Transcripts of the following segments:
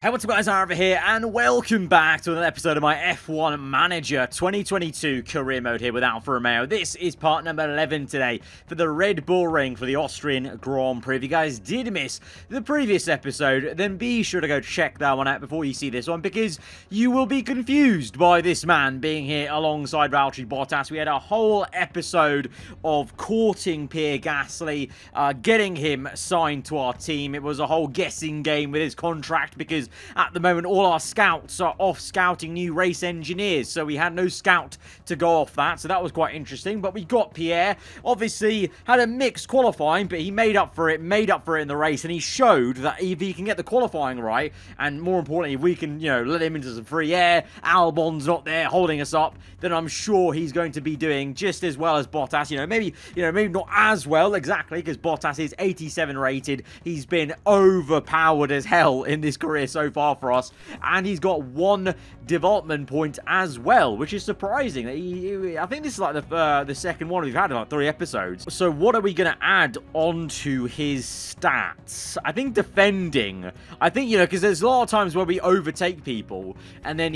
Hey, what's up guys, aarava here, and welcome back to another episode of my F1 Manager 2022 career mode here with Alfa Romeo. This is part number 11 today for the Red Bull Ring for the Austrian Grand Prix. If you guys did miss the previous episode, then be sure to go check that one out before you see this one, because you will be confused by this man being here alongside Valtteri Bottas. We had a whole episode of courting Pierre Gasly, getting him signed to our team. It was a whole guessing game with his contract, because at the moment all our scouts are off scouting new race engineers, so we had no scout to go off that, so that was quite interesting. But we got Pierre. Obviously had a mixed qualifying, but he made up for it in the race, and he showed that if he can get the qualifying right, and more importantly, if we can, let him into some free air, Albon's not there holding us up, then I'm sure he's going to be doing just as well as Bottas. Maybe not as well exactly, because Bottas is 87 rated. He's been overpowered as hell in this career so far for us, and he's got one development point as well, which is surprising. I think this is like the second one we've had in like 3 episodes. So what are we going to add onto his stats? I think defending. I think, because there's a lot of times where we overtake people, and then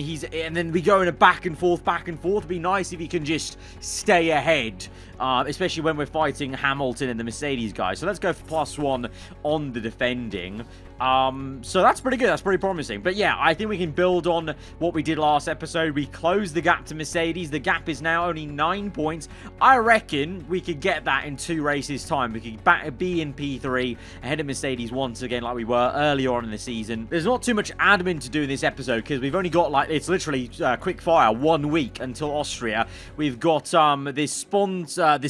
we go in a back and forth. It'd be nice if he can just stay ahead, especially when we're fighting Hamilton and the Mercedes guys. So let's go for +1 on the defending. So that's pretty good. That's pretty promising. But yeah, I think we can build on what we did last episode. We closed the gap to Mercedes. The gap is now only 9 points. I reckon we could get that in 2 races' time. We could be in P3 ahead of Mercedes once again, like we were earlier on in the season. There's not too much admin to do in this episode, because we've only got, it's literally quick fire, 1 week until Austria. We've got this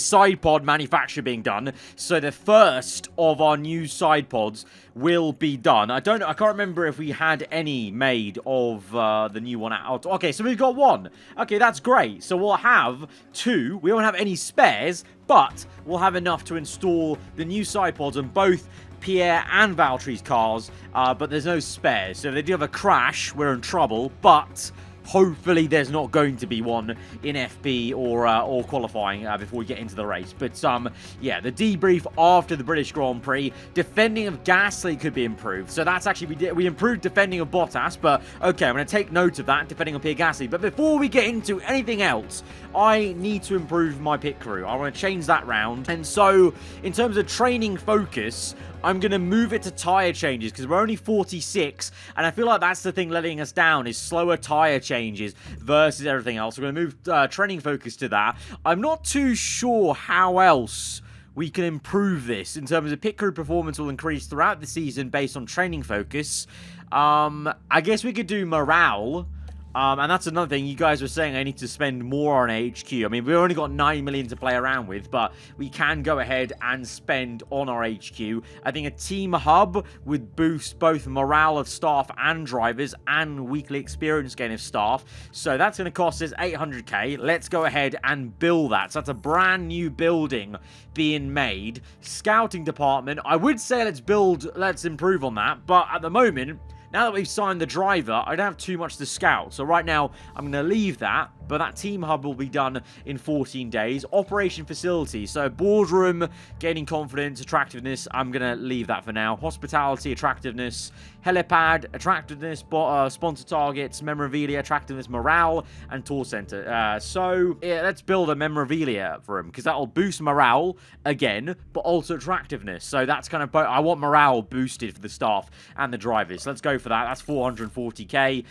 side pod manufacture being done. So the first of our new side pods will be done. I can't remember if we had any made of the new one out. Okay, so we've got 1. Okay, that's great. So we'll have 2. We won't have any spares, but we'll have enough to install the new side pods on both Pierre and Valtteri's cars, but there's no spares. So if they do have a crash, we're in trouble, but hopefully there's not going to be one in FP or qualifying before we get into the race. But yeah, the debrief after the British Grand Prix, defending of Gasly could be improved. So that's actually, we improved defending of Bottas, but okay, I'm going to take note of that, defending of Pierre Gasly. But before we get into anything else, I need to improve my pit crew. I want to change that round. And so in terms of training focus, I'm going to move it to tyre changes, because we're only 46, and I feel like that's the thing letting us down, is slower tyre changes versus everything else. We're going to move training focus to that. I'm not too sure how else we can improve this. In terms of pit crew performance will increase throughout the season based on training focus. I guess we could do morale. And that's another thing. You guys were saying I need to spend more on HQ. I mean, we've only got 9 million to play around with, but we can go ahead and spend on our HQ. I think a team hub would boost both morale of staff and drivers, and weekly experience gain of staff. So that's going to cost us 800k. Let's go ahead and build that. So that's a brand new building being made. Scouting department. I would say let's improve on that. But at the moment, now that we've signed the driver, I don't have too much to scout. So right now, I'm going to leave that. But that team hub will be done in 14 days. Operation facility. So boardroom, gaining confidence, attractiveness. I'm going to leave that for now. Hospitality, attractiveness. Helipad, attractiveness. Sponsor targets, memorabilia, attractiveness, morale, and tour center. So yeah, let's build a memorabilia for him, because that will boost morale again, but also attractiveness. So that's kind of, I want morale boosted for the staff and the drivers. So let's go for that. That's 440k.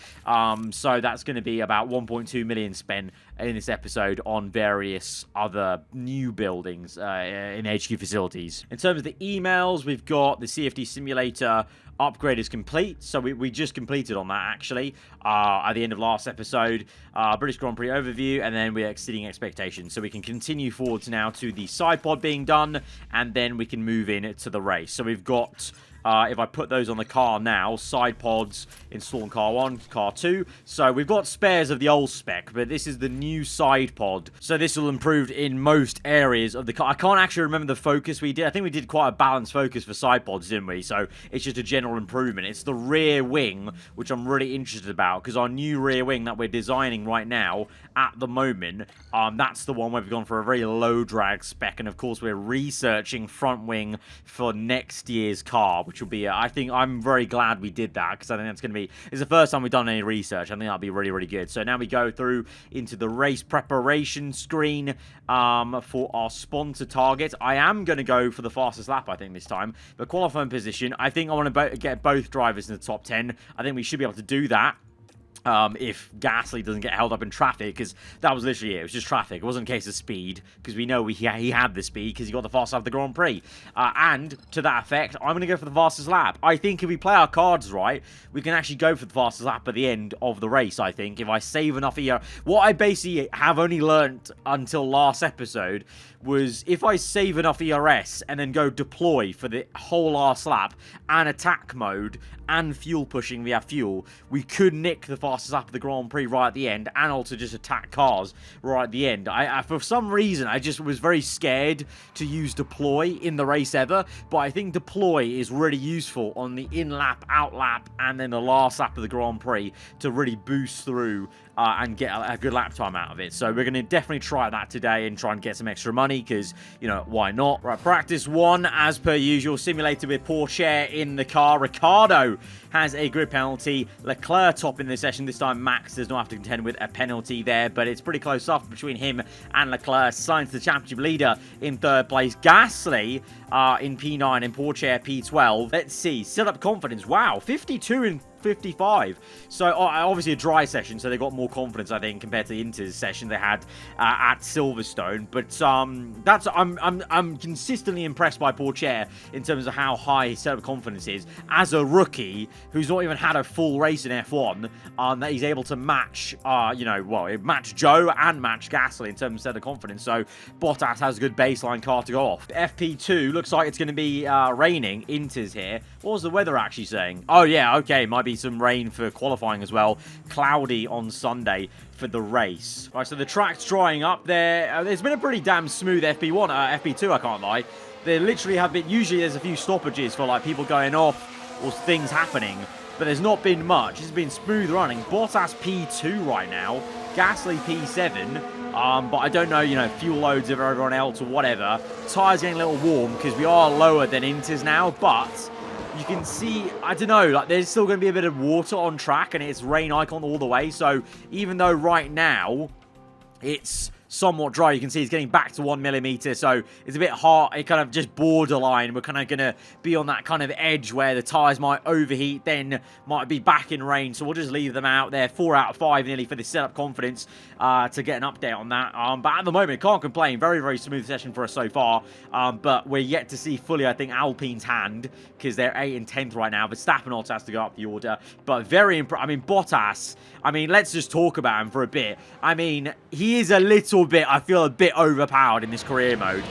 So that's going to be about 1.2 million spent in this episode on various other new buildings in HQ facilities. In terms of the emails, we've got the CFD simulator upgrade is complete. So we just completed on that, actually, at the end of last episode. British Grand Prix overview, and then we're exceeding expectations. So we can continue forwards now to the side pod being done, and then we can move in to the race. So we've got If I put those on the car now, side pods, install in car 1, car 2. So we've got spares of the old spec, but this is the new side pod. So this will improve in most areas of the car. I can't actually remember the focus we did. I think we did quite a balanced focus for side pods, didn't we? So it's just a general improvement. It's the rear wing, which I'm really interested about, because our new rear wing that we're designing right now, at the moment, that's the one where we've gone for a very low drag spec. And of course, we're researching front wing for next year's car, which will be, I think I'm very glad we did that, because I think that's going to be, it's the first time we've done any research. I think that'll be really, really good. So now we go through into the race preparation screen for our sponsor target. I am going to go for the fastest lap, I think, this time. But qualifying position, I think I want to get both drivers in the top 10. I think we should be able to do that. If Gasly doesn't get held up in traffic, because that was literally it. It was just traffic. It wasn't a case of speed, because we know he had the speed because he got the fastest lap of the Grand Prix. And to that effect, I'm going to go for the fastest lap. I think if we play our cards right, we can actually go for the fastest lap at the end of the race, I think. If I save enough ER... What I basically have only learnt until last episode was if I save enough ERS and then go deploy for the whole last lap and attack mode and fuel pushing via fuel, we could nick the fastest lap of the Grand Prix right at the end and also just attack cars right at the end. I for some reason, I just was very scared to use deploy in the race ever, but I think deploy is really useful on the in-lap, out-lap, and then the last lap of the Grand Prix to really boost through and get a good lap time out of it. So we're going to definitely try that today and try and get some extra money because, you know, why not? Right, practice one, as per usual, simulated with Porsche in the car. Ricardo has a grid penalty. Leclerc top in this session. This time Max does not have to contend with a penalty there, but it's pretty close off between him and Leclerc. Sainz the championship leader in third place. Gasly in P9 and Porsche P12. Let's see. Setup confidence. Wow, 52 in 55. So obviously a dry session, so they got more confidence, I think, compared to the Inter's session they had at Silverstone. But that's I'm consistently impressed by Porsche in terms of how high his setup confidence is as a rookie who's not even had a full race in F1. That he's able to match, match Joe and match Gasly in terms of setup confidence. So Bottas has a good baseline car to go off. FP2 looks like it's going to be raining. Inter's here. What was the weather actually saying? Oh yeah, okay, might be some rain for qualifying as well. Cloudy on Sunday for the race. Right, so the track's drying up there. There's been a pretty damn smooth FP1, FP2, I can't lie. There literally have been, usually there's a few stoppages for like people going off or things happening, but there's not been much. It's been smooth running. Bottas P2 right now, Gasly P7. But I don't know, fuel loads of everyone else or whatever. Tyres getting a little warm because we are lower than Inter's now, but you can see, I don't know, like there's still going to be a bit of water on track and it's rain icon all the way. So even though right now it's somewhat dry, you can see it's getting back to 1 millimeter, so it's a bit hard. It kind of just borderline. We're kind of going to be on that kind of edge where the tyres might overheat, then might be back in rain, so we'll just leave them out there. 4 out of 5 nearly for the setup confidence to get an update on that. But at the moment, can't complain. Very, very smooth session for us so far, but we're yet to see fully, I think, Alpine's hand, because they're 8th and 10th right now. Verstappen also has to go up the order, but very impressive. I mean, Bottas, let's just talk about him for a bit. He is a little bit, I feel, a bit overpowered in this career mode,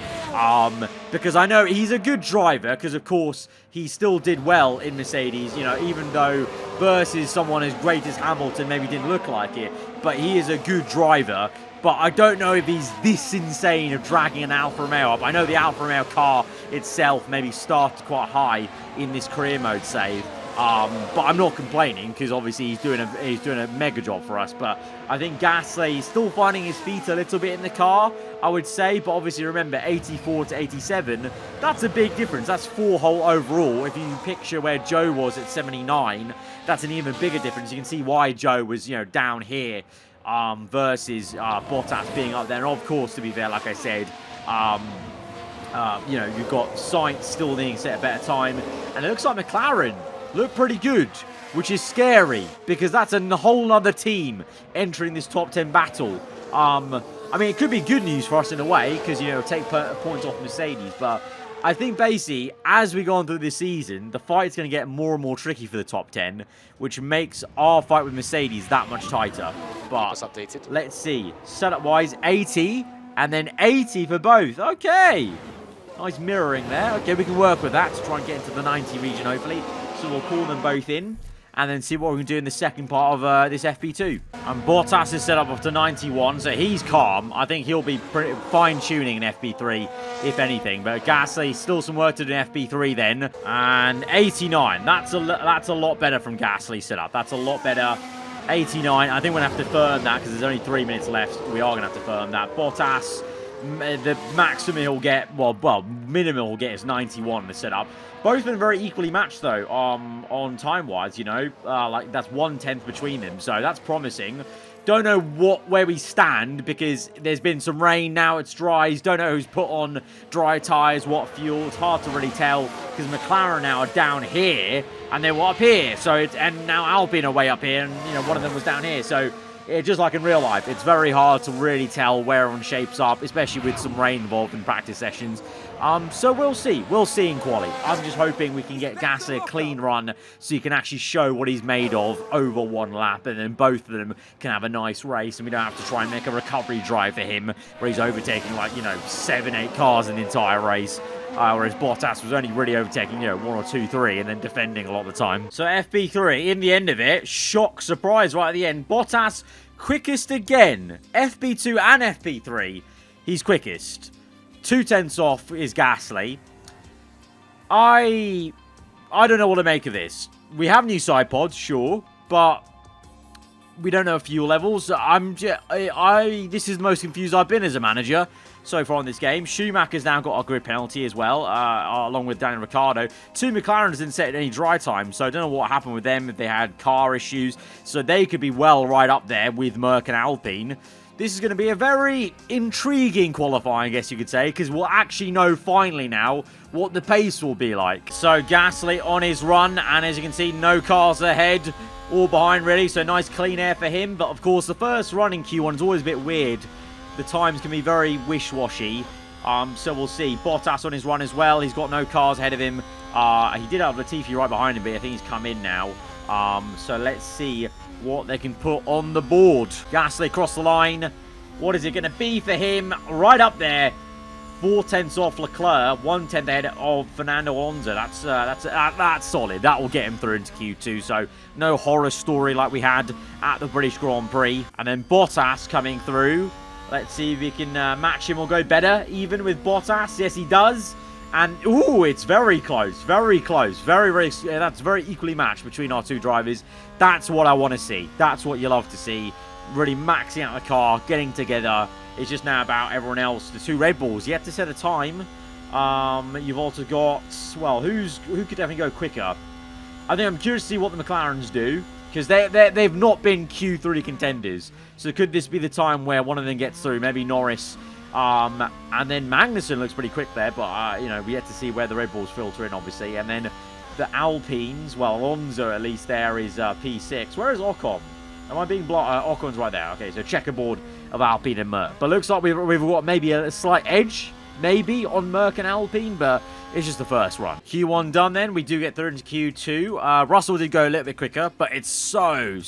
because I know he's a good driver, because of course he still did well in Mercedes, even though versus someone as great as Hamilton maybe didn't look like it, but he is a good driver. But I don't know if he's this insane of dragging an Alfa Romeo up. I know the Alfa Romeo car itself maybe started quite high in this career mode save. But I'm not complaining because obviously he's doing a mega job for us. But I think Gasly is still finding his feet a little bit in the car, I would say. But obviously remember, 84 to 87, that's a big difference. That's 4 whole overall. If you picture where Joe was at 79, that's an even bigger difference. You can see why Joe was, down here versus Bottas being up there. And of course, to be fair, like I said, you've got Sainz still needing to set a better time. And it looks like McLaren look pretty good, which is scary because that's a whole other team entering this top 10 battle. It could be good news for us in a way because, take points off Mercedes. But I think basically, as we go on through this season, the fight's going to get more and more tricky for the top 10, which makes our fight with Mercedes that much tighter. But updated. Let's see. Setup-wise, 80 and then 80 for both. Okay. Nice mirroring there. Okay, we can work with that to try and get into the 90 region, hopefully. So we'll call them both in and then see what we can do in the second part of this FP2. And Bottas is set up to 91, so he's calm. I think he'll be pretty fine-tuning in FP3, if anything. But Gasly, still some work to do in FP3 then. And 89, that's a lot better from Gasly setup. That's a lot better. 89, I think we're going to have to firm that because there's only 3 minutes left. We are going to have to firm that. Bottas, The maximum he'll get, well, minimum he'll get is 91 in the setup. Both been very equally matched, though, on time-wise, you know. Like, that's 1/10 between them, so that's promising. Don't know where we stand, because there's been some rain, now it's dry. Don't know who's put on dry tyres, what fuel. It's hard to really tell, because McLaren now are down here, and they were up here. So and now Alpine are way up here, and, you know, one of them was down here. So, just like in real life, it's very hard to really tell where everyone shapes up, especially with some rain involved in practice sessions. So we'll see. We'll see in quali. I'm just hoping we can get Gasly a clean run so he can actually show what he's made of over one lap, and then both of them can have a nice race, and we don't have to try and make a recovery drive for him where he's overtaking, like, you know, 7, 8 cars in the entire race. Whereas Bottas was only really overtaking, you know, 1 or 2, 3, and then defending a lot of the time. So FP3, in the end of it, shock, surprise right at the end. Bottas quickest again. FP2 and FP3, he's quickest. 2/10 off is Gasly. I don't know what to make of this. We have new side pods, sure, but we don't know fuel levels. This is the most confused I've been as a manager so far in this game. Schumacher's now got a grid penalty as well, along with Daniel Ricciardo. 2 McLarens didn't set any dry time, so I don't know what happened with them, if they had car issues. So they could be well right up there with Merc and Alpine. This is going to be a very intriguing qualifying, I guess you could say, because we'll actually know finally now what the pace will be like. So Gasly on his run, and as you can see, no cars ahead or behind really, so nice clean air for him. But of course, the first run in Q1 is always a bit weird. The times can be very wish-washy. So we'll see. Bottas on his run as well. He's got no cars ahead of him. He did have Latifi right behind him, but I think he's come in now. So let's see what they can put on the board. Gasly across the line. What is it going to be for him? Right up there. 4/10 off Leclerc. 1/10 ahead of Fernando Alonso. That's solid. That will get him through into Q2. So no horror story like we had at the British Grand Prix. And then Bottas coming through. Let's see if we can match him or go better even with Bottas. Yes, he does. And, ooh, it's very close. Very close. That's very equally matched between our two drivers. That's what I want to see. That's what you love to see. Really maxing out the car, getting together. It's just now about everyone else. The 2 Red Bulls yet to set a time. You've also got, well, who could definitely go quicker? I think I'm curious to see what the McLarens do, because they've not been Q3 contenders. So could this be the time where one of them gets through? Maybe Norris. And then Magnussen looks pretty quick there, but, you know, we yet to see where the Red Bulls filter in, obviously. And then the Alpines, well, Alonso at least there is P6. Where is Ocon? Am I being blocked? Ocon's right there. Okay, so checkerboard of Alpine and Merc. But looks like we've got maybe a slight edge, maybe, on Merc and Alpine, but it's just the first run. Q1 done then. We do get through into Q2. Russell did go a little bit quicker, but it's so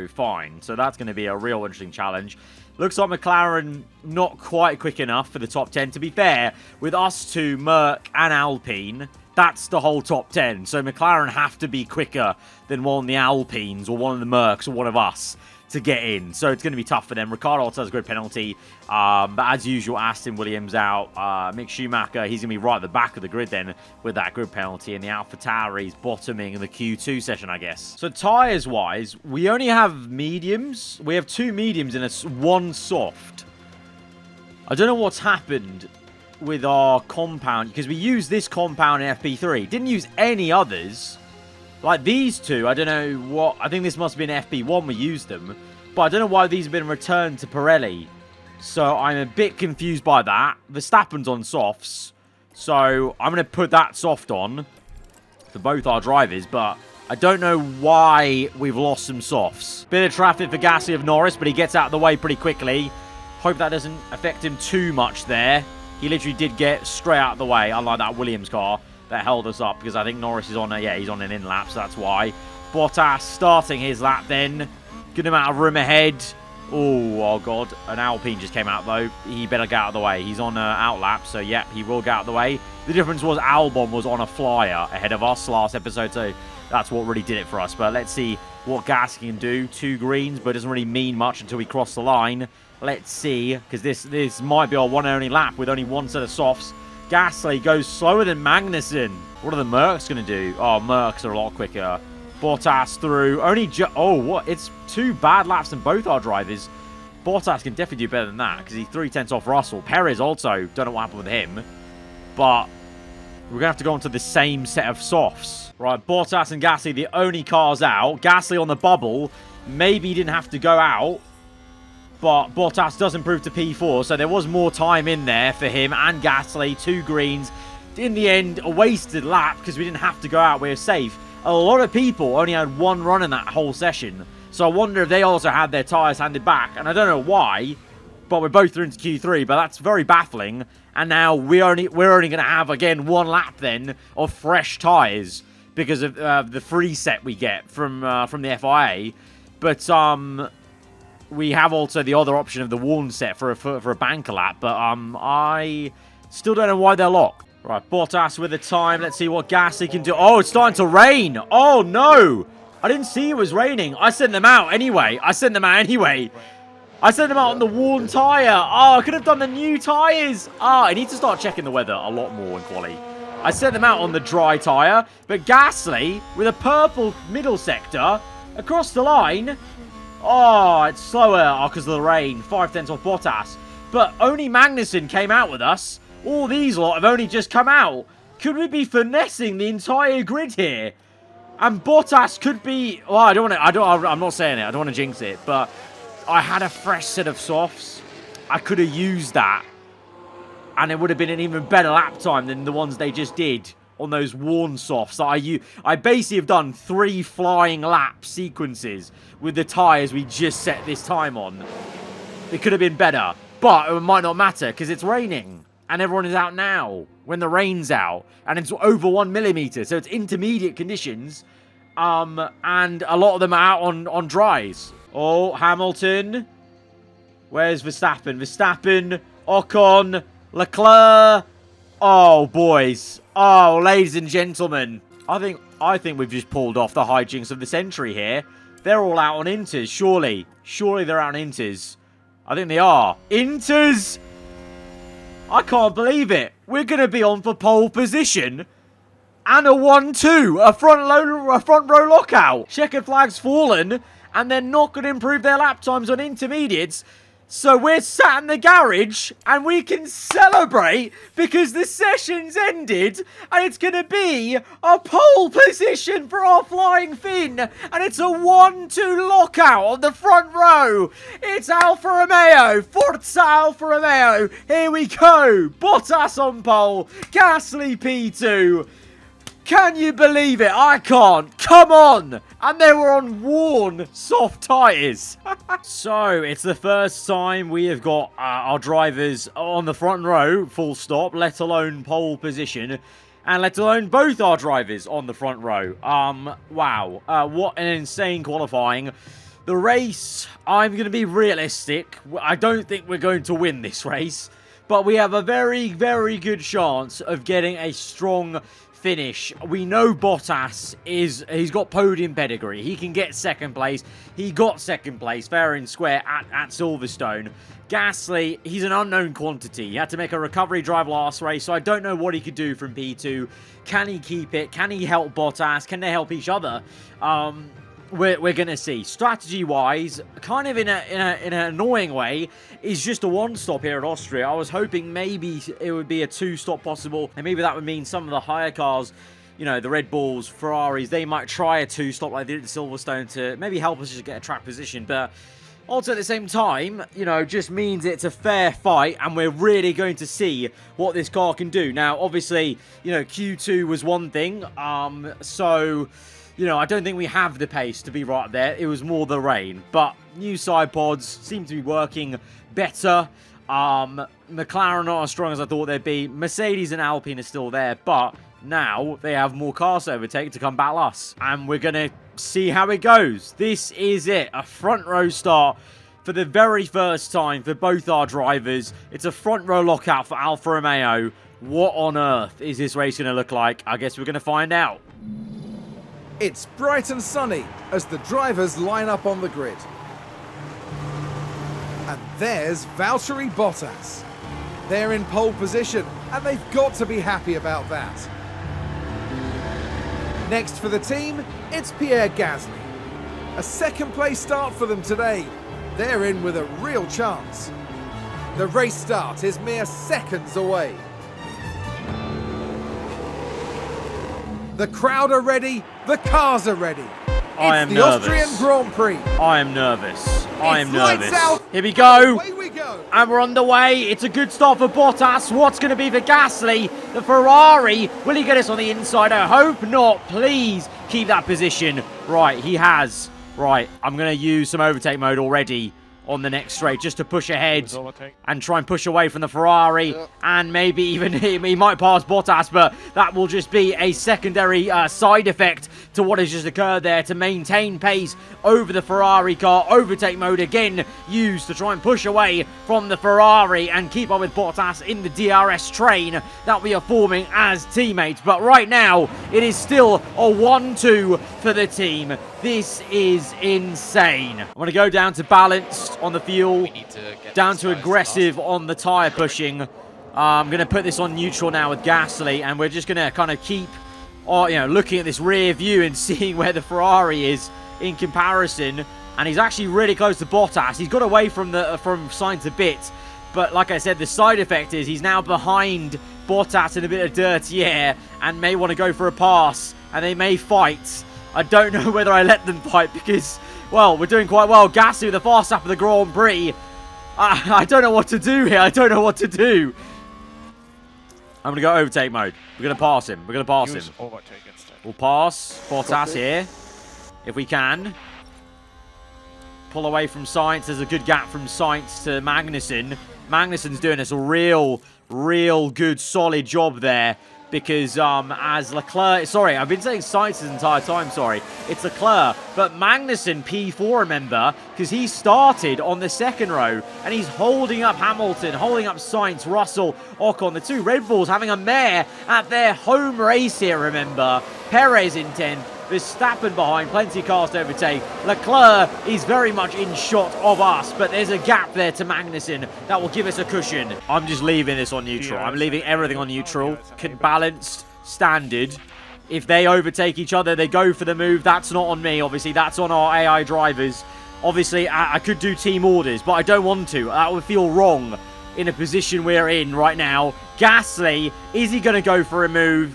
fine. So that's going to be a real interesting challenge. Looks like McLaren not quite quick enough for the top 10. To be fair, with us two, Merc and Alpine, that's the whole top 10. So McLaren have to be quicker than one of the Alpines or one of the Mercs or one of us to get in. So it's going to be tough for them. Ricciardo also has a good penalty. But as usual, Aston Williams out. Mick Schumacher, he's going to be right at the back of the grid then with that grid penalty. And the AlphaTauri's bottoming in the Q2 session, I guess. So tyres-wise, we only have mediums. We have 2 mediums and 1 soft. I don't know what's happened with our compound, because we used this compound in FP3. Didn't use any others. Like these 2, I don't know what... I think this must have been FP1 we used them. But I don't know why these have been returned to Pirelli. So I'm a bit confused by that. Verstappen's on softs. So I'm going to put that soft on for both our drivers. But I don't know why we've lost some softs. Bit of traffic for Gasly of Norris, but he gets out of the way pretty quickly. Hope that doesn't affect him too much there. He literally did get straight out of the way, unlike that Williams car that held us up, because I think Norris is on he's on an in-lap, so that's why. Bottas starting his lap then. Good amount of room ahead. Oh, God. An Alpine just came out, though. He better get out of the way. He's on out lap, so, yep, he will get out of the way. The difference was Albon was on a flyer ahead of us last episode, so that's what really did it for us. But let's see what Gasly can do. 2 greens, but it doesn't really mean much until we cross the line. Let's see, because this might be our one and only lap with only 1 set of softs. Gasly goes slower than Magnussen. What are the Mercs going to do? Oh, Mercs are a lot quicker. Bottas through. Only oh, what? It's 2 bad laps in both our drivers. Bottas can definitely do better than that because he's 3/10 off Russell. Perez also, don't know what happened with him. But we're going to have to go onto the same set of softs. Right, Bottas and Gasly, the only cars out. Gasly on the bubble. Maybe he didn't have to go out. But Bottas does improve to P4, so there was more time in there for him and Gasly. 2 greens. In the end, a wasted lap because we didn't have to go out. We were safe. A lot of people only had 1 run in that whole session. So I wonder if they also had their tyres handed back. And I don't know why, but we're both through into Q3. But that's very baffling. And now we're only going to have, again, 1 lap then of fresh tyres because of the free set we get from the FIA. But we have also the other option of the worn set for a banker lap. But I still don't know why they're locked. Right, Bottas with the time. Let's see what Gasly can do. Oh, it's starting to rain. Oh, no. I didn't see it was raining. I sent them out anyway. I sent them out on the worn tyre. Oh, I could have done the new tyres. I need to start checking the weather a lot more in quali. I sent them out on the dry tyre. But Gasly, with a purple middle sector, across the line. Oh, it's slower because of the rain. 5/10 off Bottas. But only Magnussen came out with us. All these lot have only just come out. Could we be finessing the entire grid here? And Bottas could be... Well, I'm not saying it. I don't want to jinx it. But I had a fresh set of softs. I could have used that. And it would have been an even better lap time than the ones they just did on those worn softs. I basically have done 3 flying lap sequences with the tyres we just set this time on. It could have been better. But it might not matter because it's raining. And everyone is out now when the rain's out. And it's over 1 millimeter. So it's intermediate conditions. And a lot of them are out on dries. Oh, Hamilton. Where's Verstappen? Verstappen, Ocon, Leclerc. Oh, boys. Oh, ladies and gentlemen. I think we've just pulled off the hijinks of the century here. They're all out on Inters, surely. Surely they're out on Inters. I think they are. Inters! I can't believe it. We're going to be on for pole position. And a 1-2. A front row lockout. Checkered flag's fallen. And they're not going to improve their lap times on intermediates. So we're sat in the garage. And we can celebrate. Because the session's ended. And it's going to be a pole position for our flying Finn. And it's a 1-2 lockout on the front row. It's Alfa Romeo. Forza Alfa Romeo. Here we go. Bottas on pole. Gasly P2. Can you believe it? I can't. Come on. And they were on worn soft tyres. So, it's the first time we have got our drivers on the front row, full stop, let alone pole position. And let alone both our drivers on the front row. Wow. What an insane qualifying. The race, I'm going to be realistic. I don't think we're going to win this race. But we have a very, very good chance of getting a strong finish. We know Bottas he's got podium pedigree. He can get second place. He got second place fair and square at Silverstone. Gasly, he's an unknown quantity. He had to make a recovery drive last race, so I don't know what he could do from P2. Can he keep it? Can he help Bottas? Can they help each other? We're going to see. Strategy-wise, kind of in an annoying way, is just a 1-stop here at Austria. I was hoping maybe it would be a 2-stop possible, and maybe that would mean some of the higher cars, you know, the Red Bulls, Ferraris, they might try a 2-stop like they did at Silverstone to maybe help us just get a track position, but also at the same time, you know, just means it's a fair fight, and we're really going to see what this car can do. Now, obviously, you know, Q2 was one thing, so... You know, I don't think we have the pace to be right up there. It was more the rain. But new side pods seem to be working better. McLaren not as strong as I thought they'd be. Mercedes and Alpine are still there. But now they have more cars to overtake to come battle us. And we're going to see how it goes. This is it. A front row start for the very first time for both our drivers. It's a front row lockout for Alfa Romeo. What on earth is this race going to look like? I guess we're going to find out. It's bright and sunny as the drivers line up on the grid. And there's Valtteri Bottas. They're in pole position, and they've got to be happy about that. Next for the team, it's Pierre Gasly. A second place start for them today. They're in with a real chance. The race start is mere seconds away. The crowd are ready, the cars are ready. I am the nervous. Austrian Grand Prix. I am nervous. I am It's lights nervous. out. Here we go. Away we go. And we're on the way. It's a good start for Bottas. What's going to be for Gasly? The Ferrari. Will he get us on the inside? I hope not. Please keep that position. Right, he has. Right, I'm going to use some overtake mode already on the next straight just to push ahead and try and push away from the Ferrari, and maybe even he might pass Bottas, but that will just be a secondary side effect to what has just occurred there to maintain pace over the Ferrari car. Overtake mode again used to try and push away from the Ferrari and keep up with Bottas in the DRS train that we are forming as teammates. But right now it is still a 1-2 for the team. This is insane. I'm going to go down to balanced on the fuel, down to aggressive on the tyre pushing. I'm going to put this on neutral now with Gasly, and we're just going to kind of keep looking at this rear view and seeing where the Ferrari is in comparison. And he's actually really close to Bottas. He's got away from Sainz a bit, but like I said, the side effect is he's now behind Bottas in a bit of dirty air and may want to go for a pass, and they may fight. I don't know whether I let them fight because, well, we're doing quite well. Gasly with the fast lap of the Grand Prix. I don't know what to do here. I don't know what to do. I'm going to go overtake mode. We're going to pass him. We're going to pass him. We'll pass Bottas here if we can. Pull away from Sainz. There's a good gap from Sainz to Magnussen. Magnussen's doing us a real good, solid job there. Because as Leclerc, sorry, I've been saying Sainz this entire time, sorry. It's Leclerc, but Magnussen P4, remember, because he started on the second row, and he's holding up Hamilton, holding up Sainz, Russell, Ocon. The two Red Bulls having a mare at their home race here, remember. Perez in 10th, Verstappen behind, plenty of cars to overtake. Leclerc is very much in shot of us, but there's a gap there to Magnussen that will give us a cushion. I'm just leaving this on neutral. I'm leaving everything on neutral. Balanced, standard. If they overtake each other, they go for the move. That's not on me, obviously. That's on our AI drivers. Obviously, I could do team orders, but I don't want to. That would feel wrong in a position we're in right now. Gasly, is he going to go for a move?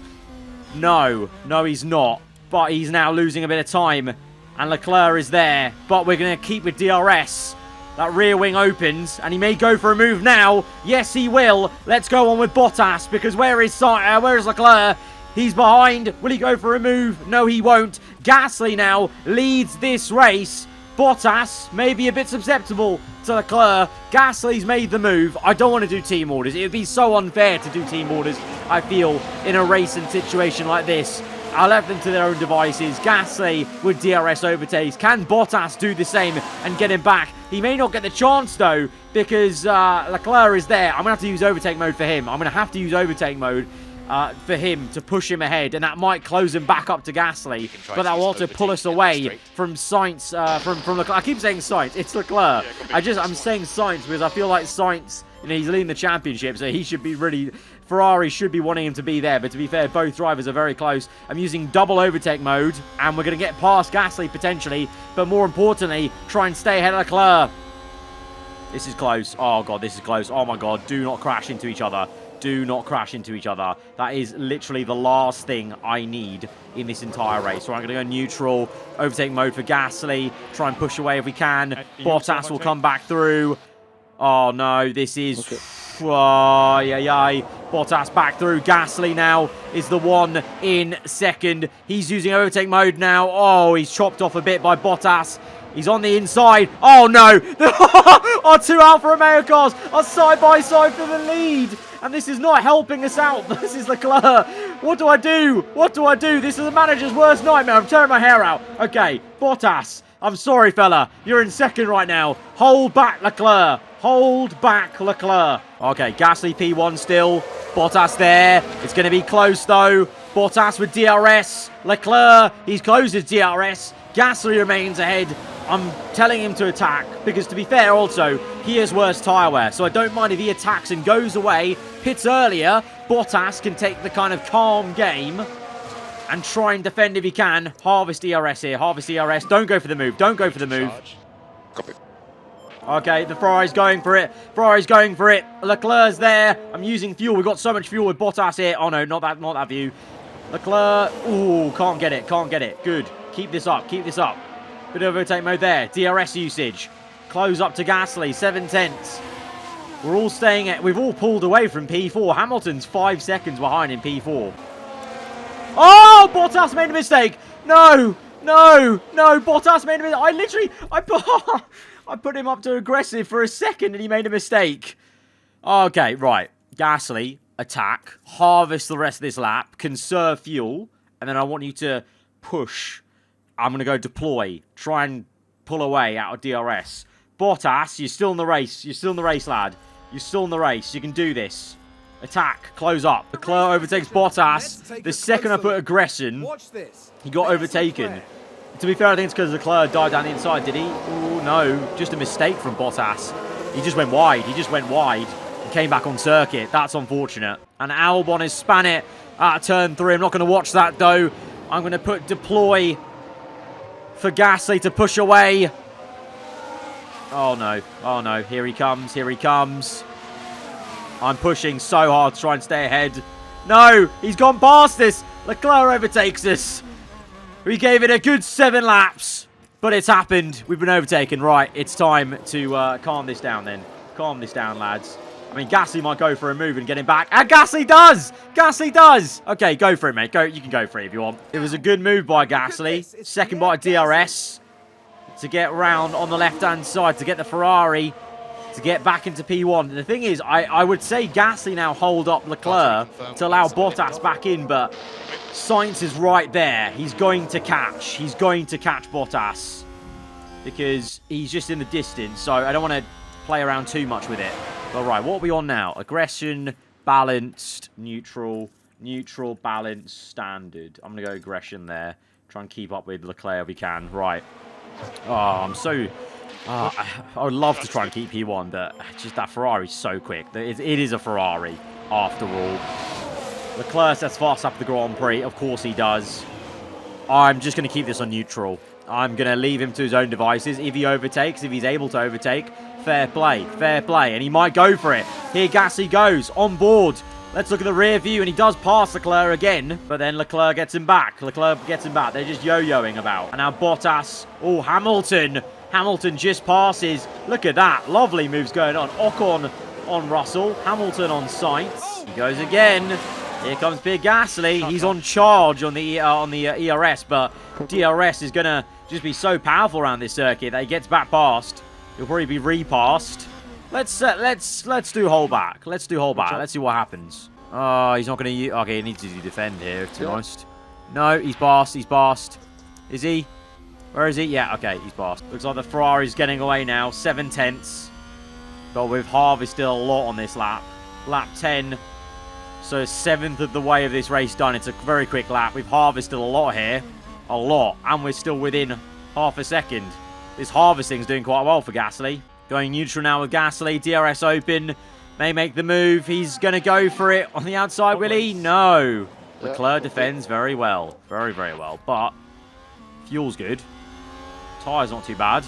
No, he's not. But he's now losing a bit of time. And Leclerc is there. But we're going to keep with DRS. That rear wing opens. And he may go for a move now. Yes, he will. Let's go on with Bottas. Because where is Leclerc? He's behind. Will he go for a move? No, he won't. Gasly now leads this race. Bottas may be a bit susceptible to Leclerc. Gasly's made the move. I don't want to do team orders. It would be so unfair to do team orders, I feel, in a racing situation like this. I left them to their own devices. Gasly with DRS overtakes. Can Bottas do the same and get him back? He may not get the chance, though, because Leclerc is there. I'm going to have to use overtake mode for him. I'm going to have to use overtake mode for him to push him ahead, and that might close him back up to Gasly, but that will also pull us away from Sainz, from Leclerc. I keep saying Sainz, it's Leclerc. I'm saying Sainz because I feel like Sainz, he's leading the championship, so he should be really... Ferrari should be wanting him to be there, but to be fair, both drivers are very close. I'm using double overtake mode, and we're going to get past Gasly potentially, but more importantly, try and stay ahead of Leclerc. This is close. Oh, God, this is close. Oh, my God. Do not crash into each other. Do not crash into each other. That is literally the last thing I need in this entire race. So I'm going to go neutral, overtake mode for Gasly, try and push away if we can. Bottas will come back through. Oh, no, this is... Okay. Oh, yeah. Bottas back through. Gasly now is the one in second. He's using overtake mode now. Oh, he's chopped off a bit by Bottas. He's on the inside. Oh, no. Our two Alfa Romeo cars are side by side for the lead. And this is not helping us out. This is Leclerc. What do I do? What do I do? This is the manager's worst nightmare. I'm tearing my hair out. Okay, Bottas. I'm sorry, fella. You're in second right now. Hold back, Leclerc. Hold back, Leclerc. Okay, Gasly P1 still. Bottas there. It's going to be close, though. Bottas with DRS. Leclerc, he's closed his DRS. Gasly remains ahead. I'm telling him to attack because, to be fair, also, he has worse tyre wear. So I don't mind if he attacks and goes away, pits earlier. Bottas can take the kind of calm game and try and defend if he can. Harvest DRS here. Harvest DRS. Don't go for the move. Don't go for the move. Copy. Okay, the Ferrari's going for it. Ferrari's going for it. Leclerc's there. I'm using fuel. We've got so much fuel with Bottas here. Oh, no, not that view. Leclerc. Ooh, can't get it. Can't get it. Good. Keep this up. Keep this up. Bit of overtake mode there. DRS usage. Close up to Gasly. 7/10. We're all staying at... We've all pulled away from P4. Hamilton's 5 seconds behind in P4. Oh, Bottas made a mistake. No. No. No. Bottas made a mistake. I put him up to aggressive for a second and he made a mistake. Okay, right. Gasly, attack. Harvest the rest of this lap. Conserve fuel. And then I want you to push. I'm going to go deploy. Try and pull away out of DRS. Bottas, you're still in the race. You're still in the race, lad. You're still in the race. You can do this. Attack. Close up. Leclerc overtakes Bottas. The second I put aggression, he got overtaken. To be fair, I think it's because Leclerc died down the inside, did he? Oh, no. Just a mistake from Bottas. He just went wide. He just went wide and came back on circuit. That's unfortunate. And Albon has span it at turn 3. I'm not going to watch that, though. I'm going to put deploy for Gasly to push away. Oh, no. Oh, no. Here he comes. Here he comes. I'm pushing so hard to try and stay ahead. No! He's gone past us. Leclerc overtakes us. We gave it a good 7 laps. But it's happened. We've been overtaken. Right, it's time to calm this down then. Calm this down, lads. I mean, Gasly might go for a move and get him back. And Gasly does! Gasly does! Okay, go for it, mate. Go. You can go for it if you want. It was a good move by Gasly. Second by DRS. To get round on the left-hand side. To get the Ferrari. To get back into P1. And the thing is, I would say Gasly now hold up Leclerc to allow Bottas back in. But Sainz is right there. He's going to catch. He's going to catch Bottas. Because he's just in the distance. So I don't want to play around too much with it. All right, what are we on now? Aggression, balanced, neutral, balanced, standard. I'm going to go aggression there. Try and keep up with Leclerc if we can. Right. Oh, I'm so... I would love to try and keep P1, but just that Ferrari's so quick. It is a Ferrari, after all. Leclerc sets fast up the Grand Prix. Of course he does. I'm just going to keep this on neutral. I'm going to leave him to his own devices. If he overtakes, if he's able to overtake, fair play, fair play. And he might go for it. Here Gasly goes, on board. Let's look at the rear view, and he does pass Leclerc again. But then Leclerc gets him back. Leclerc gets him back. They're just yo-yoing about. And now Bottas. Oh, Hamilton. Hamilton just passes. Look at that. Lovely moves going on. Ocon on Russell. Hamilton on Sainz. He goes again. Here comes Big Gasly. He's on charge on the ERS, but DRS is going to just be so powerful around this circuit that he gets back past. He'll probably be repassed. Let's do hold back. Let's do hold back. Let's see what happens. Oh, he's not going to use... Okay, he needs to defend here, to be honest. No, he's passed. He's passed. Is he? Where is he? Yeah, okay, he's passed. Looks like the Ferrari's getting away now. 7/10. But we've harvested a lot on this lap. Lap 10. So 7th of the way of this race done. It's a very quick lap. We've harvested a lot here. A lot. And we're still within half a second. This harvesting's doing quite well for Gasly. Going neutral now with Gasly. DRS open. May make the move. He's going to go for it on the outside, will he? No. Leclerc defends very well. Very, very well. But fuel's good. Tyre's not too bad.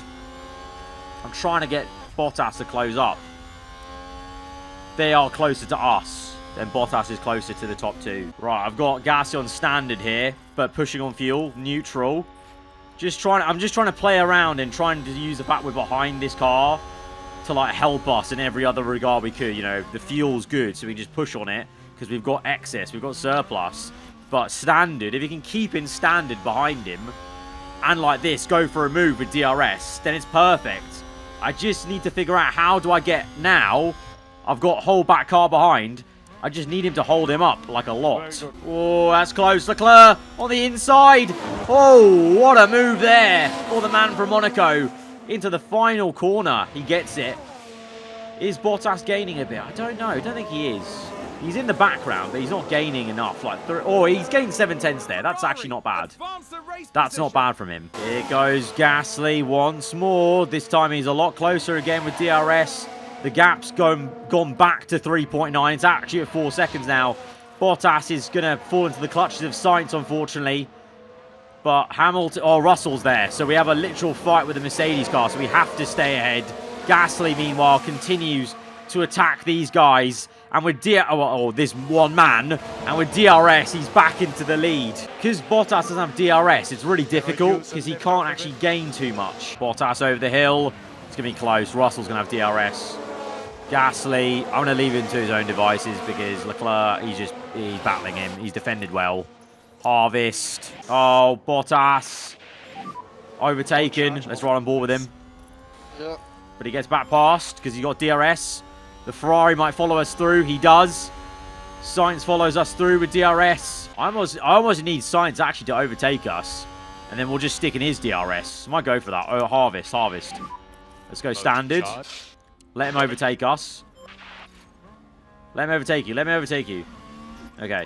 I'm trying to get Bottas to close up. They are closer to us. Then Bottas is closer to the top 2. Right, I've got Gasly on standard here, but pushing on fuel, neutral. I'm just trying to play around and trying to use the fact we're behind this car to like help us in every other regard we could. You know, the fuel's good, so we can just push on it because we've got excess, we've got surplus. But standard, if you can keep in standard behind him and like this, go for a move with DRS, then it's perfect. I just need to figure out how do I get now. I've got whole back car behind. I just need him to hold him up like a lot. Oh, that's close. Leclerc on the inside. Oh, what a move there for the man from Monaco. Into the final corner. He gets it. Is Bottas gaining a bit? I don't know. I don't think he is. He's in the background, but he's not gaining enough. Oh, he's gained 7/10 there. That's actually not bad. That's not bad from him. Here goes Gasly once more. This time he's a lot closer again with DRS. The gap's gone back to 3.9. It's actually at 4 seconds now. Bottas is going to fall into the clutches of Sainz, unfortunately. But Hamilton... Oh, Russell's there. So we have a literal fight with the Mercedes car. So we have to stay ahead. Gasly, meanwhile, continues to attack these guys. And with this one man, and with DRS, he's back into the lead. Because Bottas doesn't have DRS, it's really difficult because he can't actually gain too much. Bottas over the hill. It's going to be close. Russell's going to have DRS. Gasly, I'm going to leave him to his own devices because Leclerc, he's battling him. He's defended well. Harvest. Oh, Bottas. Overtaken. Let's ride on board with him. Yeah. But he gets back past because he's got DRS. The Ferrari might follow us through. He does. Sainz follows us through with DRS. I almost need Sainz actually to overtake us. And then we'll just stick in his DRS. I might go for that. Oh, Harvest. Let's go standard. Let him overtake us. Let him overtake you. Okay.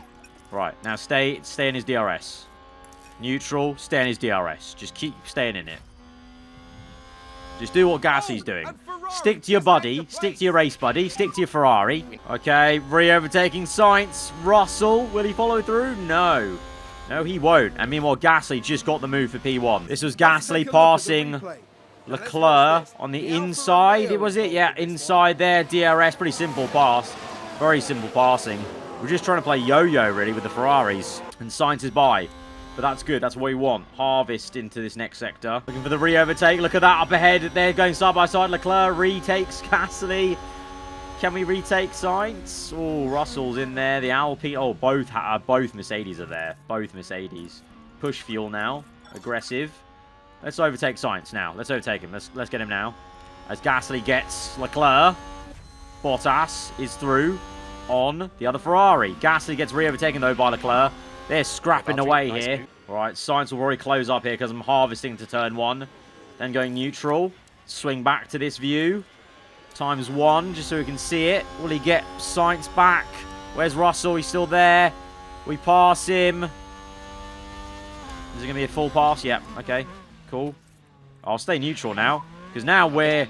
Right. Now stay in his DRS. Neutral. Stay in his DRS. Just keep staying in it. Just do what Gasly's doing. Stick to your buddy. Stick to your race buddy. Stick to your Ferrari. Okay, re-overtaking Sainz. Russell, will he follow through? No. No, he won't. And meanwhile, Gasly just got the move for P1. This was Gasly passing Leclerc on the inside. Was it? Yeah, inside there. DRS. Pretty simple pass. Very simple passing. We're just trying to play yo-yo, really, with the Ferraris. And Sainz is by. But that's good. That's what we want. Harvest into this next sector. Looking for the re-overtake. Look at that up ahead. They're going side by side. Leclerc retakes Gasly. Can we retake Sainz? Oh, Russell's in there. The Alpine. Oh, both Mercedes are there. Both Mercedes. Push fuel now. Aggressive. Let's overtake Sainz now. Let's overtake him. Let's get him now. As Gasly gets Leclerc. Bottas is through on the other Ferrari. Gasly gets re-overtaken though by Leclerc. They're scrapping away here. All right, Sainz will already close up here because I'm harvesting to turn 1. Then going neutral. Swing back to this view. Times 1, just so we can see it. Will he get Sainz back? Where's Russell? He's still there. We pass him. Is it going to be a full pass? Yep. Okay, cool. I'll stay neutral now. Because now we're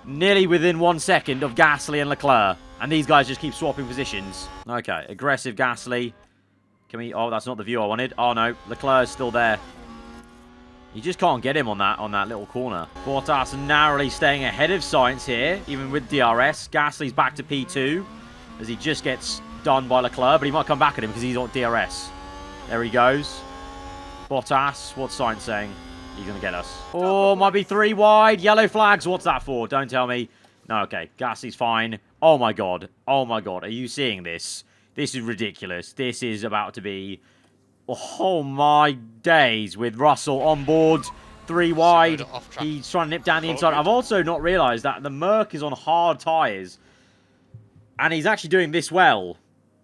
nearly within 1 second of Gasly and Leclerc. And these guys just keep swapping positions. Okay, aggressive Gasly. Can we... Oh, that's not the view I wanted. Oh, no. Leclerc's still there. You just can't get him on that little corner. Bottas narrowly staying ahead of Sainz here, even with DRS. Gasly's back to P2 as he just gets done by Leclerc, but he might come back at him because he's on DRS. There he goes. Bottas. What's Sainz saying? He's going to get us. Oh, might be 3 wide. Yellow flags. What's that for? Don't tell me. No, okay. Gasly's fine. Oh, my God. Oh, my God. Are you seeing this? This is ridiculous. This is about to be... Oh, my days. With Russell on board. 3 wide. He's trying to nip down the inside. I've also not realised that the Merc is on hard tyres. And he's actually doing this well.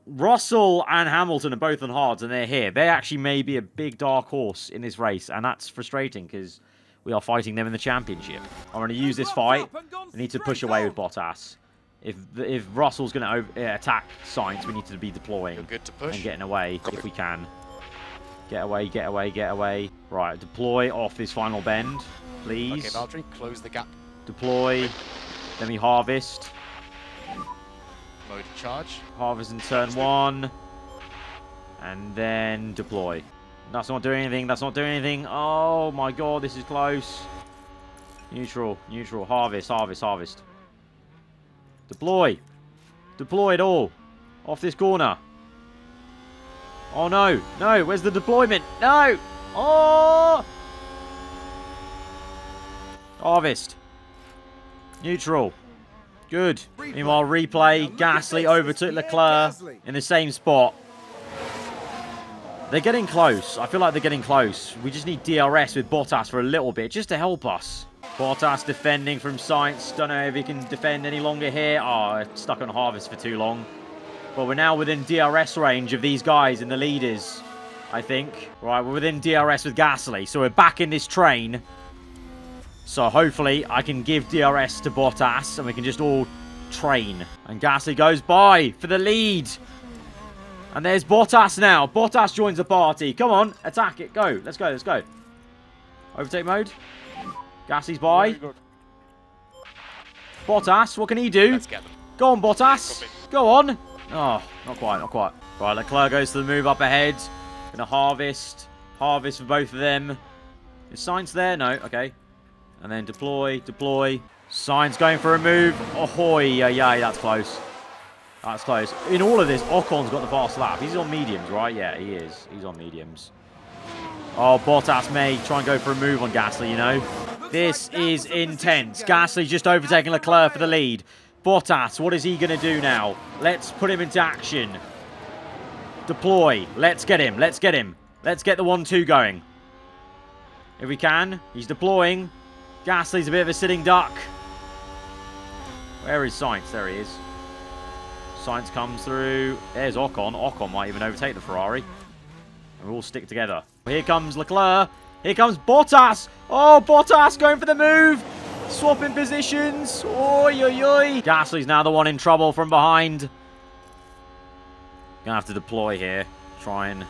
Russell and Hamilton are both on hards and they're here. They actually may be a big dark horse in this race. And that's frustrating because we are fighting them in the championship. I'm going to use this fight. I need to push away with Bottas. If Russell's going to attack Sainz, we need to be deploying and getting away if we can. Get away, get away, get away. Right, deploy off this final bend, please. Okay, Valtteri, close the gap. Deploy. Then we harvest. Mode charge. Harvest in turn 1. And then deploy. That's not doing anything. That's not doing anything. Oh my God, this is close. Neutral, neutral. Harvest, harvest, harvest. Deploy. Deploy it all. Off this corner. Oh no. No, where's the deployment? No. Oh. Harvest. Neutral. Good. Meanwhile, replay. Gasly overtook Leclerc in the same spot. They're getting close. I feel like they're getting close. We just need DRS with Bottas for a little bit just to help us. Bottas defending from Sainz. Don't know if he can defend any longer here. Oh, stuck on harvest for too long. But we're now within DRS range of these guys in the leaders, I think. Right, we're within DRS with Gasly. So we're back in this train. So hopefully I can give DRS to Bottas and we can just all train. And Gasly goes by for the lead. And there's Bottas now. Bottas joins the party. Come on, attack it. Go. Let's go, let's go. Overtake mode. Gasly's by. Bottas, what can he do? Let's get them. Go on, Bottas. Go on. Oh, not quite, not quite. Right, Leclerc goes to the move up ahead. Gonna harvest. Harvest for both of them. Is Sainz there? No, okay. And then deploy, deploy. Sainz going for a move. Ahoy, yeah, that's close. That's close. In all of this, Ocon's got the fast lap. He's on mediums, right? Yeah, he is. He's on mediums. Oh, Bottas may try and go for a move on Gasly, you know. This is intense. Gasly just overtaking Leclerc for the lead. Bottas, what is he going to do now? Let's put him into action. Deploy. Let's get him. Let's get him. Let's get the 1-2 going. If we can. He's deploying. Gasly's a bit of a sitting duck. Where is Sainz? There he is. Sainz comes through. There's Ocon. Ocon might even overtake the Ferrari. And we'll all stick together. Here comes Leclerc. Here comes Bottas. Oh, Bottas going for the move. Swapping positions. Oi, oi, oi. Gasly's now the one in trouble from behind. Gonna have to deploy here. Try and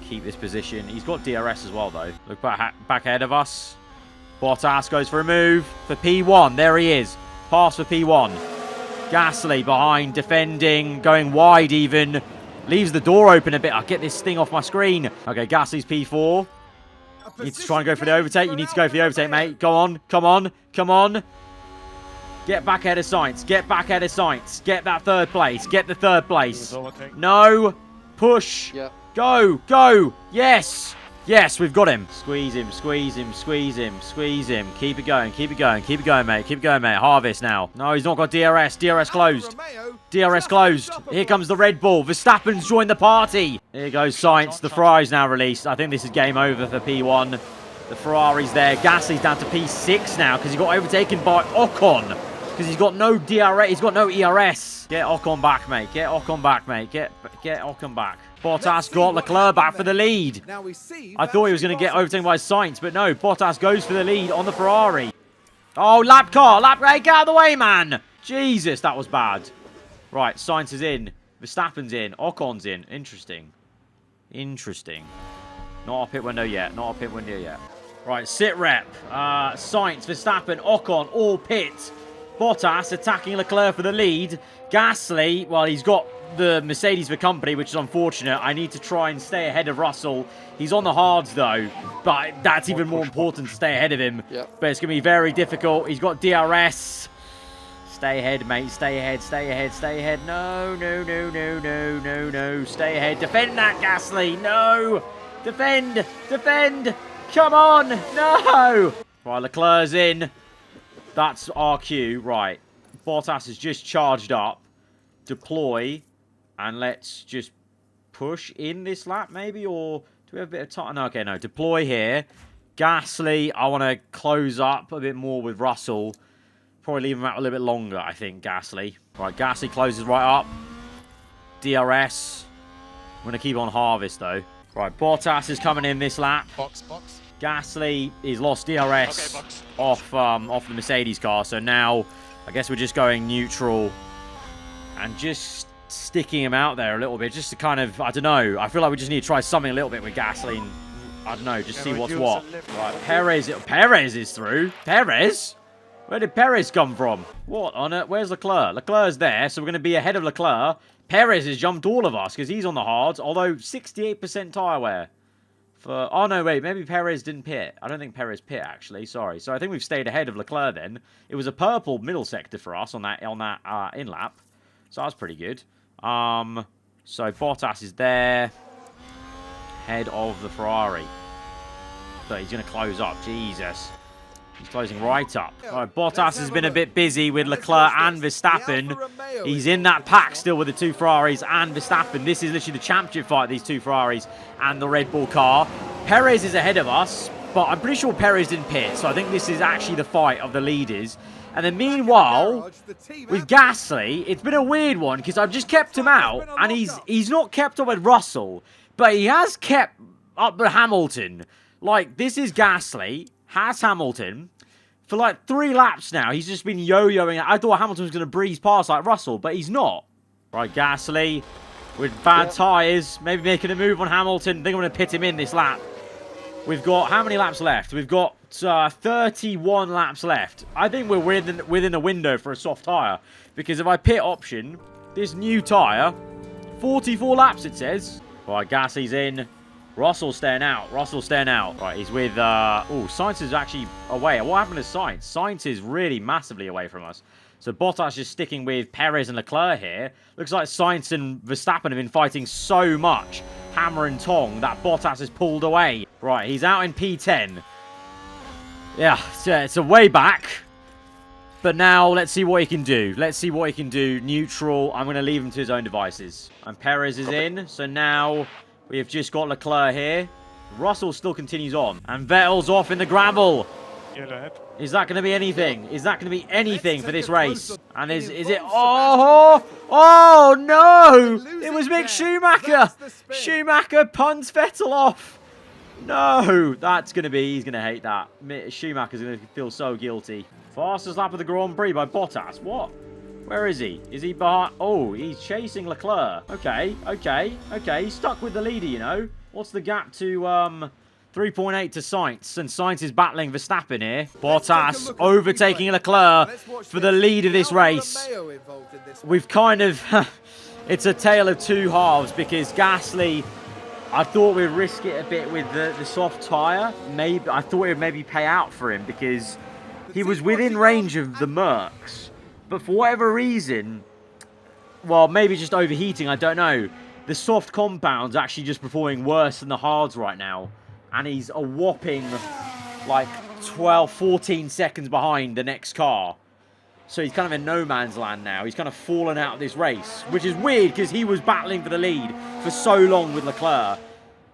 keep this position. He's got DRS as well, though. Look back ahead of us. Bottas goes for a move for P1. There he is. Pass for P1. Gasly behind, defending, going wide even. Leaves the door open a bit. I'll get this thing off my screen. Okay, Gasly's P4. Need to try and go for the overtake. You need to go for the overtake, mate. Go on. Come on. Come on. Get back ahead of Sainz. Get back ahead of Sainz. Get that third place. Get the third place. No. Push. Yeah. Go. Go. Yes. Yes, we've got him. Squeeze him. Squeeze him. Squeeze him. Squeeze him. Keep it going. Keep it going. Keep it going, mate. Keep it going, mate. Harvest now. No, he's not got DRS. DRS closed. DRS closed. Here comes the Red Bull. Verstappen's joined the party. Here goes Sainz. The Ferrari's now released. I think this is game over for P1. The Ferrari's there. Gasly's down to P6 now because he got overtaken by Ocon. Because he's got no DRS. He's got no ERS. Get Ocon back, mate. Get Ocon back, mate. Get Ocon back. Bottas got Leclerc back for the lead. I thought he was going to get overtaken by Sainz, but no. Bottas goes for the lead on the Ferrari. Oh, lap car. Lap car. Get out of the way, man. Jesus, that was bad. Right, Sainz is in. Verstappen's in. Ocon's in. Interesting. Interesting. Not a pit window yet. Not a pit window yet. Right, sit rep. Sainz, Verstappen, Ocon, all pit. Bottas attacking Leclerc for the lead. Gasly, well, he's got the Mercedes for company, which is unfortunate. I need to try and stay ahead of Russell. He's on the hards, though, but that's even more important to stay ahead of him. Yep. But it's going to be very difficult. He's got DRS. Stay ahead, mate. Stay ahead, stay ahead, stay ahead. No, no, no, no, no, no, no. Stay ahead. Defend that, Gasly. No. Defend. Defend. Come on. No. Right, Leclerc's in. That's our cue. Right. Bottas has just charged up. Deploy. And let's just push in this lap, maybe? Or do we have a bit of time? No, okay, no. Deploy here. Gasly, I want to close up a bit more with Russell. Probably leave him out a little bit longer, I think, Gasly. Right, Gasly closes right up. DRS. I'm going to keep on harvest, though. Right, Bottas is coming in this lap. Box. Gasly is lost DRS off the Mercedes car. So now, I guess we're just going neutral and just sticking him out there a little bit. Just to kind of, I don't know. I feel like we just need to try something a little bit with Gasly. And, I don't know, just see what's what. Right, Perez is through. Perez? Where did Perez come from? What on it? Where's Leclerc? Leclerc's there, so we're going to be ahead of Leclerc. Perez has jumped all of us because he's on the hards, although 68% tyre wear. Oh, no, wait. Maybe Perez didn't pit. I don't think Perez pit, actually. Sorry. So I think we've stayed ahead of Leclerc then. It was a purple middle sector for us on that in-lap. So that was pretty good. So Bottas is there. Head of the Ferrari. But he's going to close up. Jesus. He's closing right up. All right, Bottas has been a bit busy with Leclerc and Verstappen. He's in that pack still with the two Ferraris and Verstappen. This is literally the championship fight, these two Ferraris and the Red Bull car. Perez is ahead of us, but I'm pretty sure Perez didn't pit. So I think this is actually the fight of the leaders. And then meanwhile, with Gasly, it's been a weird one because I've just kept him out. And he's not kept up with Russell, but he has kept up with Hamilton. Like, this is Gasly. Has Hamilton for like 3 laps now. He's just been yo-yoing. I thought Hamilton was going to breeze past like Russell, but he's not. Right, Gasly with bad tyres, maybe making a move on Hamilton. They're going to pit him in this lap. We've got how many laps left? We've got 31 laps left. I think we're within a window for a soft tyre because if I pit option, this new tyre, 44 laps it says. Right, Gasly's in. Russell's staying out. Russell's staying out. Right, he's with... Oh, Sainz is actually away. What happened to Sainz? Sainz is really massively away from us. So Bottas is sticking with Perez and Leclerc here. Looks like Sainz and Verstappen have been fighting so much, hammer and tong, that Bottas has pulled away. Right, he's out in P10. Yeah, it's a way back. But now, let's see what he can do. Let's see what he can do. Neutral. I'm going to leave him to his own devices. And Perez is in. So now, we have just got Leclerc here. Russell still continues on. And Vettel's off in the gravel. Is that going to be anything? Is that going to be anything for this race? And is it... Oh, no! It was Mick Schumacher! Schumacher punts Vettel off! No! That's going to be... He's going to hate that. Schumacher's going to feel so guilty. Fastest lap of the Grand Prix by Bottas. What? Where is he? Is he behind? Oh, he's chasing Leclerc. Okay. He's stuck with the leader, you know. What's the gap to 3.8 to Sainz? And Sainz is battling Verstappen here. Bottas overtaking Leclerc for the lead of this race. We've kind of... it's a tale of two halves because Gasly... I thought we'd risk it a bit with the soft tyre. Maybe I thought it would maybe pay out for him because... he was within range of the Mercs, but for whatever reason, well, maybe just overheating, I don't know. The soft compound's actually just performing worse than the hards right now. And he's a whopping, like, 12, 14 seconds behind the next car. So he's kind of in no man's land now. He's kind of fallen out of this race, which is weird because he was battling for the lead for so long with Leclerc.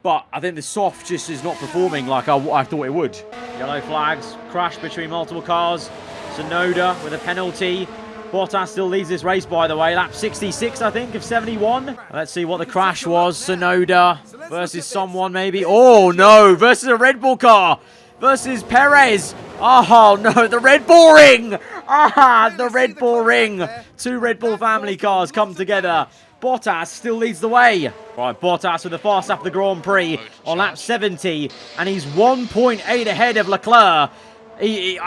But I think the soft just is not performing like I thought it would. Yellow flags, crash between multiple cars. Tsunoda with a penalty. Bottas still leads this race, by the way. Lap 66, I think, of 71. Let's see what the crash was. Tsunoda versus someone, maybe. Oh, no. Versus a Red Bull car. Versus Perez. Oh, no. The Red Bull ring. Ah, the Red Bull ring. Two Red Bull family cars come together. Bottas still leads the way. Right, Bottas with the fast lap of the Grand Prix on lap 70. And he's 1.8 ahead of Leclerc. He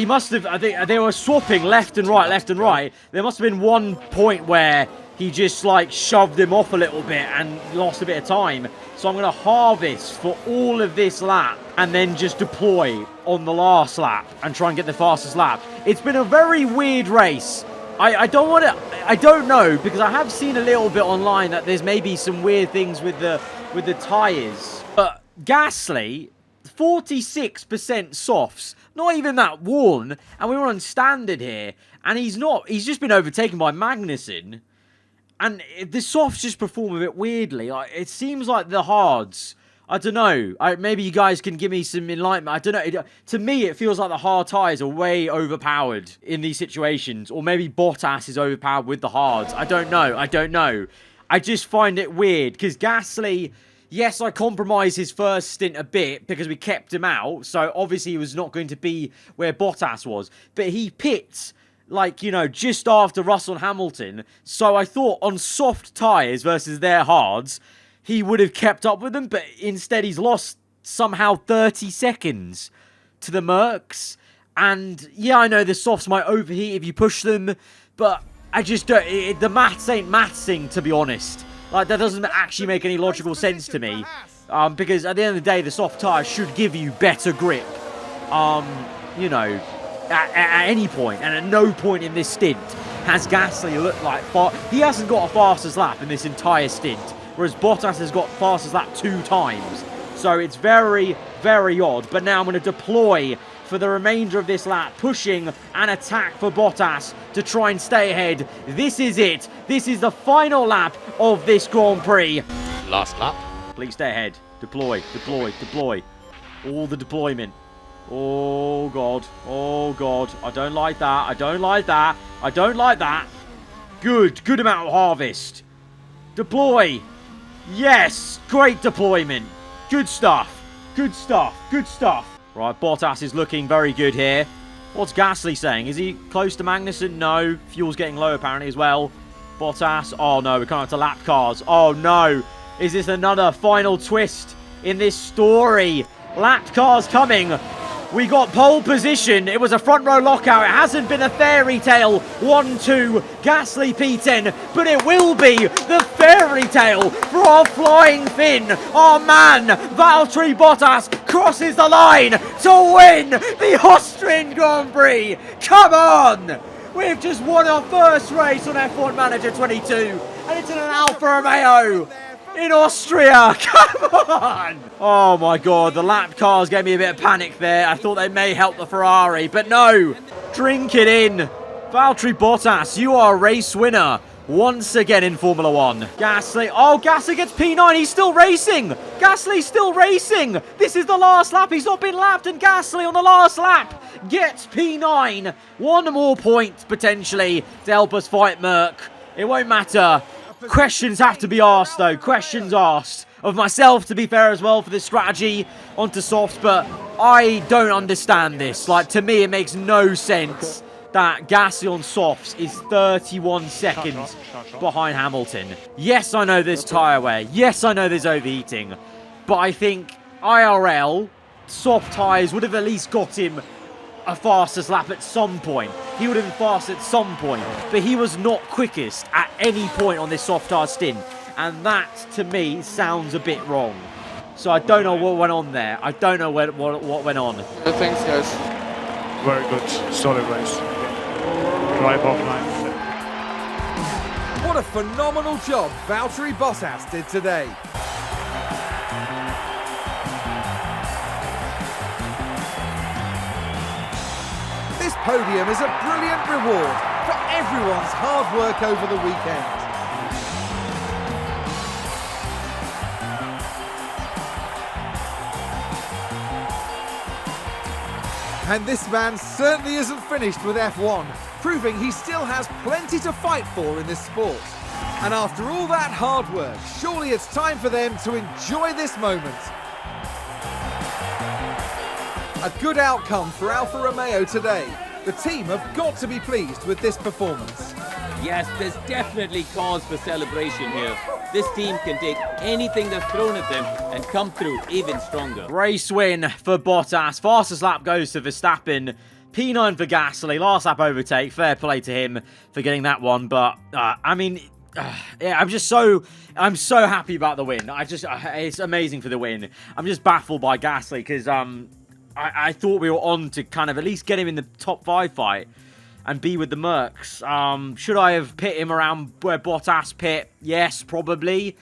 must have... I think they were swapping left and right. There must have been one point where he just, like, shoved him off a little bit and lost a bit of time. So I'm going to harvest for all of this lap and then just deploy on the last lap and try and get the fastest lap. It's been a very weird race. I don't want to... I don't know, because I have seen a little bit online that there's maybe some weird things with the tyres. But Gasly, 46% softs, not even that worn, and we were on standard here, and he's just been overtaken by Magnussen, and the softs just perform a bit weirdly. Like, it seems like the hards... I don't know. Maybe you guys can give me some enlightenment. I don't know. To me, it feels like the hard tyres are way overpowered in these situations. Or maybe Bottas is overpowered with the hards. I don't know. I just find it weird. Because Gasly, yes, I compromised his first stint a bit because we kept him out. So obviously he was not going to be where Bottas was. But he pits, like, you know, just after Russell and Hamilton. So I thought on soft tyres versus their hards... he would have kept up with them, but instead he's lost somehow 30 seconds to the Mercs. And yeah, I know the softs might overheat if you push them, but I just don't... the maths ain't mathsing, to be honest. Like, that doesn't actually make any logical sense to me. Because at the end of the day, the soft tyre should give you better grip. You know, at any point, and at no point in this stint has Gasly looked like... he hasn't got a fastest lap in this entire stint. Whereas Bottas has got fastest lap 2 times. So it's very, very odd. But now I'm going to deploy for the remainder of this lap, pushing an attack for Bottas to try and stay ahead. This is it. This is the final lap of this Grand Prix. Last lap. Please stay ahead. Deploy. All the deployment. Oh, God. Oh, God. I don't like that. Good amount of harvest. Deploy. Yes, great deployment. Good stuff. Right, Bottas is looking very good here. What's Gasly saying? Is he close to Magnussen? No. Fuel's getting low apparently as well. Bottas. Oh no, we're coming up to lap cars. Oh no. Is this another final twist in this story? Lap cars coming. We got pole position. It was a front row lockout. It hasn't been a fairy tale 1-2 Gasly P10, but it will be the fairy tale for our flying Finn. Our man, Valtteri Bottas, crosses the line to win the Austrian Grand Prix. Come on! We've just won our first race on F1 Manager 22, and it's in an Alfa Romeo in Austria. Come on! Oh my god, the lap cars gave me a bit of panic there. I thought they may help the Ferrari, but no. Drink it in. Valtteri Bottas, you are a race winner once again in Formula 1. Gasly, oh, Gasly gets P9. He's still racing. Gasly's still racing. This is the last lap. He's not been lapped, and Gasly on the last lap gets P9. One more point, potentially, to help us fight Merck. It won't matter. Questions have to be asked, though. Questions asked. Of myself, to be fair, as well, for this strategy onto softs, but I don't understand this. Like, to me, it makes no sense that Gasly on softs is 31 seconds behind Hamilton. Yes, I know there's tyre wear. Yes, I know there's overheating. But I think IRL, soft tyres would have at least got him a fastest lap at some point. He would have been fast at some point, but he was not quickest at any point on this soft tyre stint, and that to me sounds a bit wrong. So I don't know what went on there. I don't know what went on. Thanks, guys. Very good, solid race. Drive offline. What a phenomenal job Valtteri Bottas did today. This podium is a brilliant reward for everyone's hard work over the weekend. And this man certainly isn't finished with F1, proving he still has plenty to fight for in this sport. And after all that hard work, surely it's time for them to enjoy this moment. A good outcome for Alfa Romeo today. The team have got to be pleased with this performance. Yes, there's definitely cause for celebration here. This team can take anything that's thrown at them and come through even stronger. Race win for Bottas. Fastest lap goes to Verstappen. P9 for Gasly. Last lap overtake. Fair play to him for getting that one. But, I mean, yeah, I'm so happy about the win. It's amazing for the win. I'm just baffled by Gasly because, I thought we were on to kind of at least get him in the top 5 fight and be with the Mercs. Should I have pit him around where Bottas pit? Yes, probably.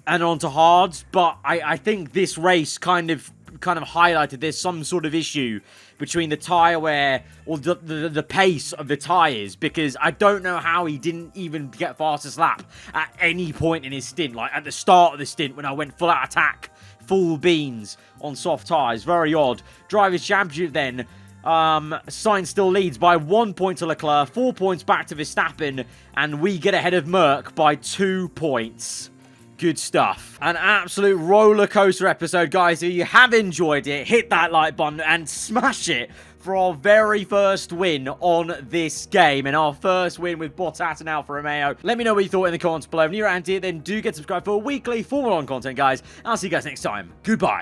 And on to hards. But I think this race kind of highlighted there's some sort of issue between the tyre wear or the pace of the tyres, because I don't know how he didn't even get fastest lap at any point in his stint. Like at the start of the stint when I went full out attack, full beans on soft tyres. Very odd. Drivers' Championship then. Sainz still leads by 1 point to Leclerc, 4 points back to Verstappen, and we get ahead of Merck by 2 points. Good stuff. An absolute roller coaster episode, guys. If you have enjoyed it, hit that like button and smash it for our very first win on this game and our first win with Bottas and Alfa Romeo. Let me know what you thought in the comments below. If you're around here, then do get subscribed for weekly Formula 1 content, guys. I'll see you guys next time. Goodbye.